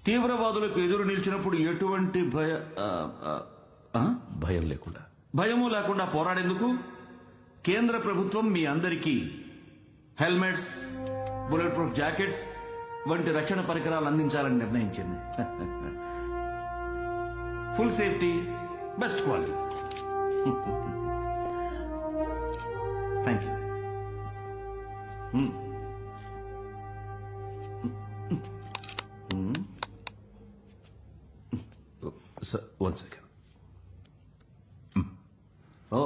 తీవ్రవాదులకు ఎదురు నిలిచినప్పుడు ఎటువంటి భయం లేకుండా భయము లేకుండా పోరాడేందుకు కేంద్ర ప్రభుత్వం మీ అందరికీ హెల్మెట్స్, బుల్లెట్ ప్రూఫ్ జాకెట్స్ వంటి రక్షణ పరికరాలు అందించాలని నిర్ణయించింది. Full safety, best quality. Thank you. Sir 1 second. ఓ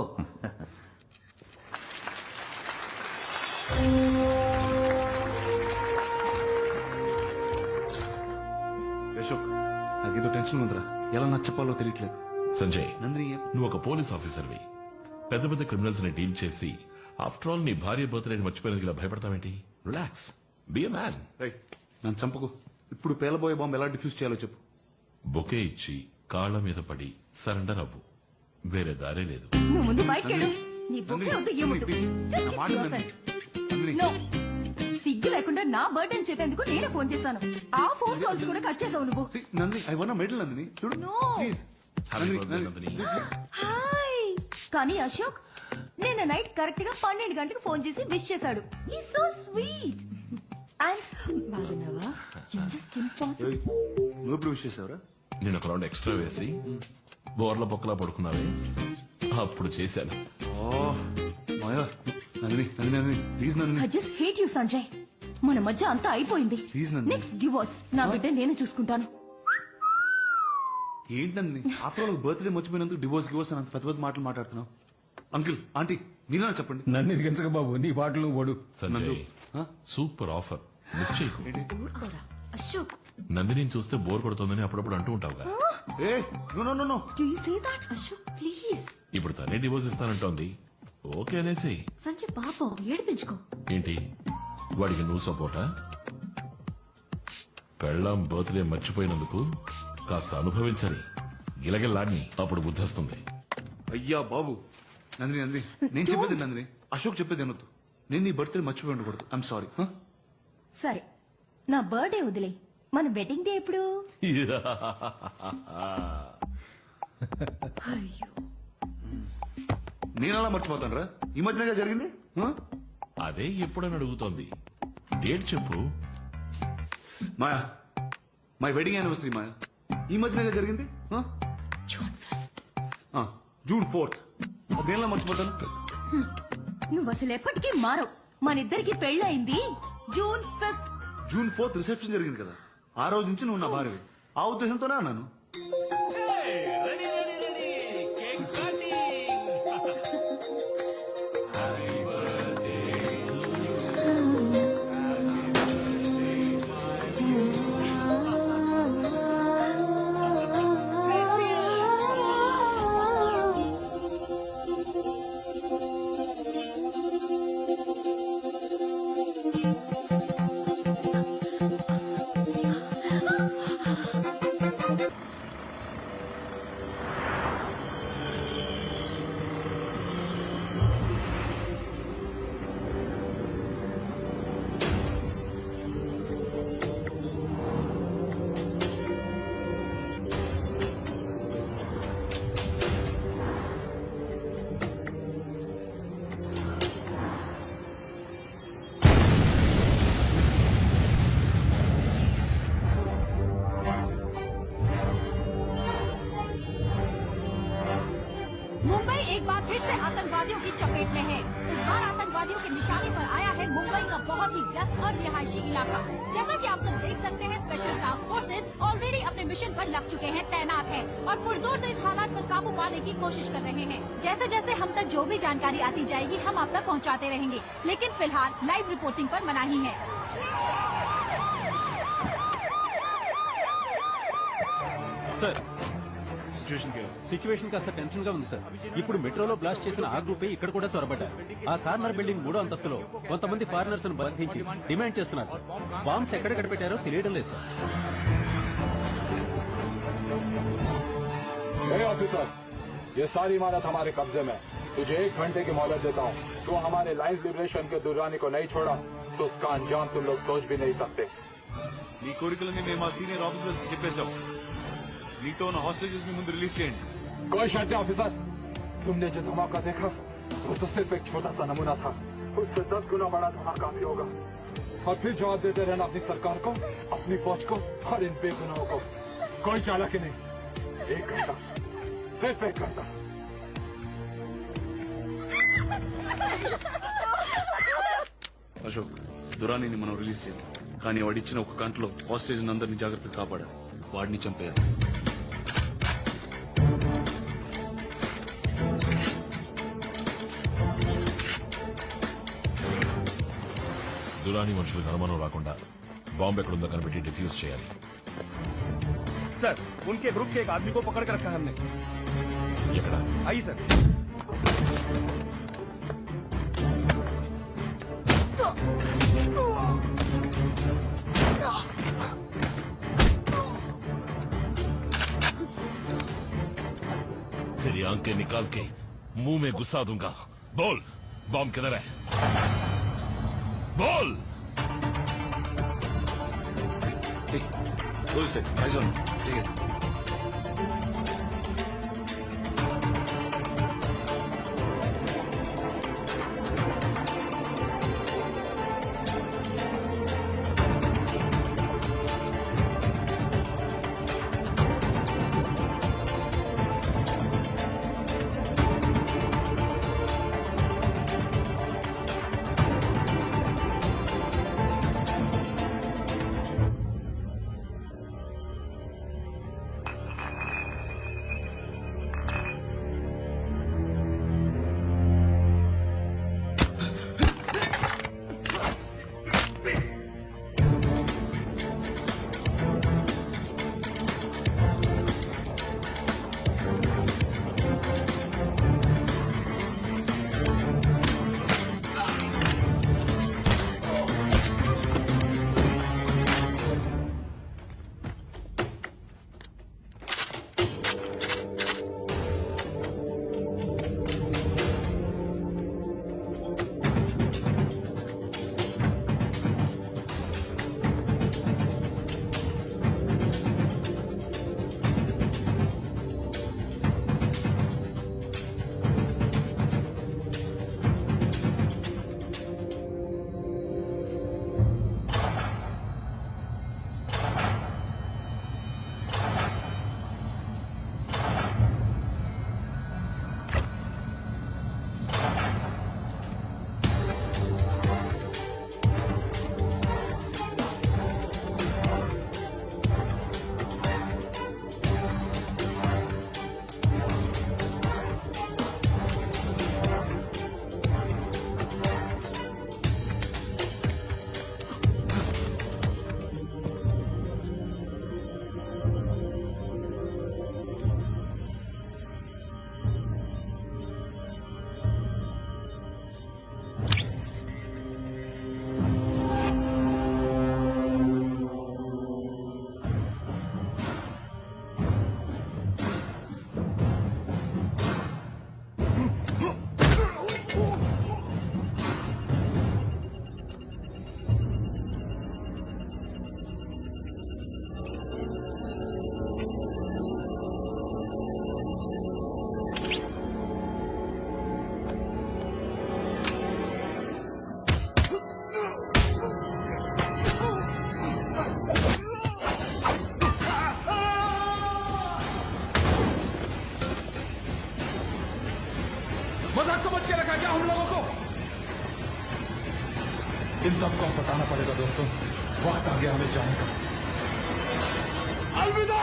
అశోక్, నాకేదో టెన్షన్ ఉందిరా, ఎలా నచ్చపాలో తెలియట్లేదు. సంజయ్, నందిని నువ్వు ఒక పోలీస్ ఆఫీసర్వి. పెద్ద పెద్ద క్రిమినల్స్ ని డీల్ చేసి ఆఫ్టర్ ఆల్ నీ భార్య బర్త్డేని మర్చిపోయినందుకు ఇలా భయపడతావేంటి? Relax, be a man. నన్ను చంపకు. ఇప్పుడు పేలబోయే బాంబు ఎలా డిఫ్యూజ్ చేయాలో చెప్పు. బొకే ఇచ్చి కాళ్ళ మీద పడి సరెండర్ అవ్వు. వేరే దారే లేదు. నువ్వు ముందు బయటకెళ్ళు. నీ బొక్కే వద్దు, ఏమొద్దు. Just keep yourself. No. సిగ్గు లేకుండా నా బర్త్డే అని చెప్పేందుకు నేనే ఫోన్ చేశాను. ఆ ఫోన్ కాల్స్ కూడా కట్ చేసావు నువ్వు. Nandini, I want medal Nandini. చూడు No. Please. Happy birthday, Nandini. Hi. కానీ అశోక్ నిన్న నైట్ కరెక్ట్ గా 12 గంటలకు ఫోన్ చేసి విష్ చేశాడు. ఈ సో స్వీట్. అండ్ బాగున్నావా? You just impossible. నువ్వు ఎప్పుడు విష్ చేసావురా? నేను ఒక రౌండ్ ఎక్స్ట్రా వేసి బోర్ల పొక్కలా పడుకున్నావే, అప్పుడు చేశాను. మాయా, Nandini Nandini Nandini please Nandini. I just hate you Sanjay. మన మధ్య అంతా అయిపోయింది. Please, Nandini. Next divorce. నా బిడ్డ నేను చూసుకుంటాను. ఏంటి నందిని, ఆఫ్టర్ ఆల్ బర్త్డే మర్చిపోయినందుకు డివోర్స్ అని అంత పెద్ద పెద్ద మాటలు మాట్లాడుతున్నావు. అంకిల్, ఆంటీ, మీరేనా చెప్పండి. నన్ను ఇరిగించక బాబు, నీ పాటలు ఓడు. Sanjay, Huh? Super offer. Miss చేయకు. ఊరుకోరా అశోక్. నందిని చూస్తే బోర్ కొడుతుందని అప్పుడప్పుడు అంటూ ఉంటావుగా. ఏ no no no no. Do you say that Ashok? Please. ఇప్పుడు తనే డివోర్స్ ఇస్తానంటోంది. ఓకే అనేసి. సంజయ్ పాపం ఏడిపించుకో. ఏంటి, వాడికి నువ్వు సపోర్టా? పెళ్ళాం బర్త్డే మర్చిపోయినందుకు కాస్త అనుభవించని గిలగిల్లాడిని, అప్పుడు బుద్ధొస్తుంది. అయ్యా బాబు. నందిని నందిని, నేను చెప్పేది నందిని, అశోక్ చెప్పేది అనొద్దు. నేను నీ బర్త్డే మర్చిపోయి ఉండకూడదు. I'm sorry. సరే, నా బర్త్డే వదిలే. మన వెడ్డింగ్ డే ఎప్పుడు? అయ్యో, నేను అలా మర్చిపోతాను రా? ఈ మధ్యనగా జరిగింది. అదే ఎప్పుడని అడుగుతోంది. డేట్ చెప్పు. మాయా, మై వెడ్డింగ్ యానివర్సరీ మాయా, ఈ మధ్యనగా జరిగింది. June 5th. June 4th. దేనిలా మర్చిపోతాను? నువ్వు అసలు ఎప్పటికీ మారవు. మన ఇద్దరికి పెళ్ళయింది June 5th. June 4th reception జరిగింది కదా, ఆ రోజు నుంచి నువ్వు నా భార్యవి. ఆ ఉద్దేశంతోనే అన్నాను. मुंबई एक बार फिर से आतंकवादियों की चपेट में है। इस बार आतंकवादियों के निशाने पर आया है मुंबई का बहुत ही व्यस्त और रिहायशी इलाका। जैसा कि आप सब देख सकते हैं, स्पेशल टास्क फोर्सेज ऑलरेडी अपने मिशन पर लग चुके हैं, तैनात हैं और पुरजोर से इस हालात पर काबू पाने की कोशिश कर रहे हैं। जैसे जैसे हम तक जो भी जानकारी आती जाएगी, हम आप तक पहुंचाते रहेंगे, लेकिन फिलहाल लाइव रिपोर्टिंग पर मनाही है। సార్, సిచ్యువేషన్ సిచ్యువేషన్ కాస్త టెన్షన్ గా ఉంది సార్. ఇప్పుడు మెట్రోలో బ్లాస్ట్ చేసిన ఆ గ్రూపే ఇక్కడ కూడా చొరబడ్డారు. ఆ కార్నర్ బిల్డింగ్ 3వ అంతస్తులో కొంతమంది ఫారినర్స్ ను బంధించి డిమాండ్ చేస్తున్నారు సార్. బాంబ్స్ ఎక్కడెక్కడ పెట్టారో తెలియడం లేదు సార్. ऑफिसर, ये सारी इमारत हमारे कब्जे में। तुझे 1 घंटे की मोहलत देता हूँ। तू हमारे लाइन्स लिबरेशन के दुर्रानी को नहीं छोड़ा तो उसका अंजाम तुम लोग सोच भी नहीं सकते। నీ కోరికలని మేము మా సీనియర్ ఆఫీసర్స్ చెప్పేశాం. నీతో ఉన్న హాస్టేజెస్ ని ముందు రిలీజ్ చేయండి. कोई शक नहीं ऑफिसर, तुमने जो धमाका देखा वो तो सिर्फ एक छोटा सा नमूना था, उससे 10 गुना बड़ा धमाका भी होगा। और फिर जवाब देते रहना अपनी सरकार को, अपनी फौज को और इन बेगुनाहों को। कोई चालाकी नहीं, 1 घंटा, सिर्फ 1 घंटा। అశోక్, దురానీని మనం రిలీజ్ చేయాలి, కానీ వాడిచ్చిన ఒక గంటలో హాస్టేజ్ అందరినీ జాగ్రత్తగా కాపాడాలి. వాడిని చంపేయాలి. దురాని మనుషులకు అనుమానం రాకుండా బాంబు ఎక్కడుందో కనిపెట్టి డిఫ్యూజ్ చేయాలి. सर उनके ग्रुप के एक आदमी को पकड़ कर रखा है हमने। ఎక్కడ? आई सर। तेरी आंखें निकाल के मुंह में घुसा दूंगा. बोल, बॉम्ब किधर है? बोल. Police is on. मजाक समझ के रखा क्या हम लोगों को? इन सबको बताना पड़ेगा दोस्तों, वक्त आ गया हमें जाने का। अलविदा।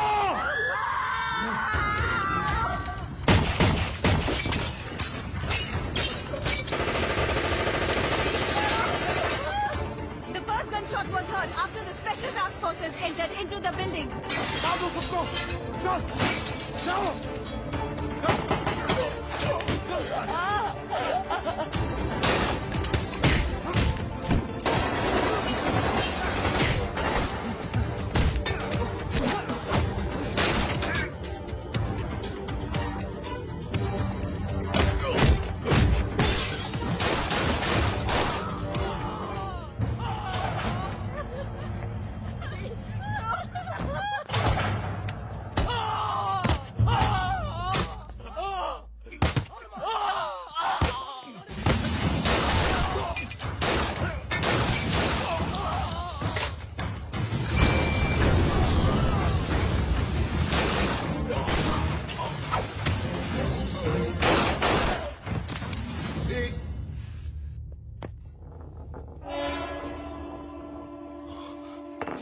The first gunshot was heard after the special task forces entered into the building. मारो सबको, चल, जाओ।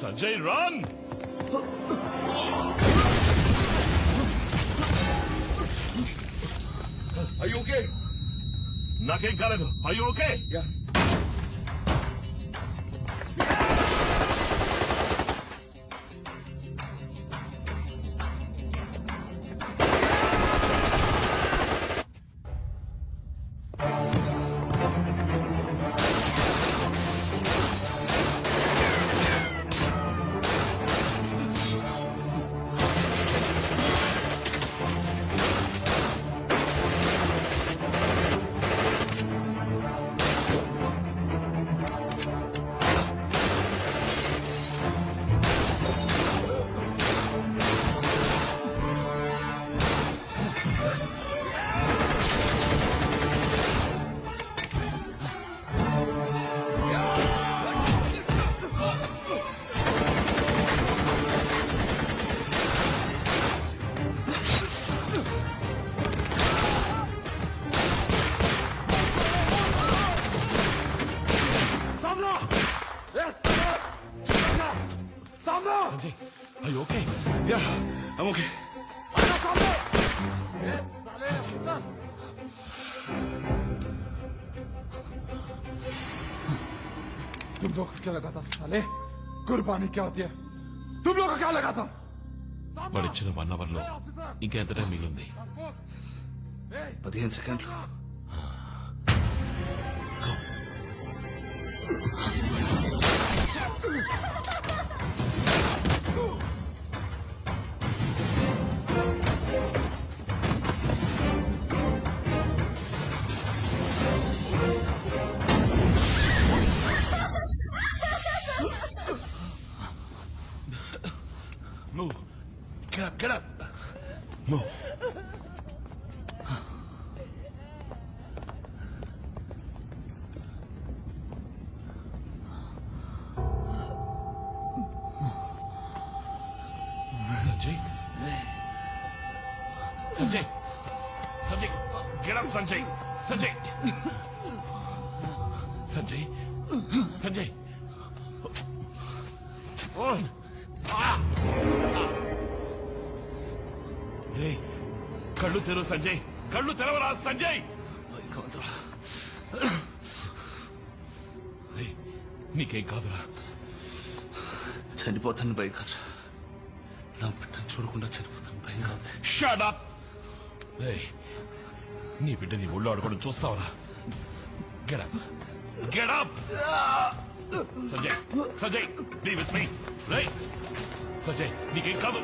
సంజయ్ రన్ ఓకే నాకేం కాలేదు అయ్యో ఓకే సంజయ్ అయ్యో ఓకే యా ఓకే तुम लोग को क्या लगा था साले कुर्बानी क्या होती है तुम लोग को क्या लगा था వాడిచ్చిన 1 అవర్ లో ఇంకెంత టైం మిగిలింది 15 సెకండ్లు Move. Get up, get up. Move. Sanjay. Sanjay. Sanjay. Get up, Sanjay. Sanjay. Sanjay. Sanjay. Oh. రే కళ్ళు తెరవు సంజయ్ కళ్ళు తెరవరా సంజయ్ రే నీకేం కాదురా చనిపోతాను భయం కాదు నా బిడ్డను చూడకుండా చనిపోతాను భయం కాదు షట్ అప్ రే నీ బిడ్డ నీ ఒళ్ళో ఆడుకోవడం చూస్తావరా get up get up Sanjay Sanjay be with me రే సంజయ్ నీకేం కాదు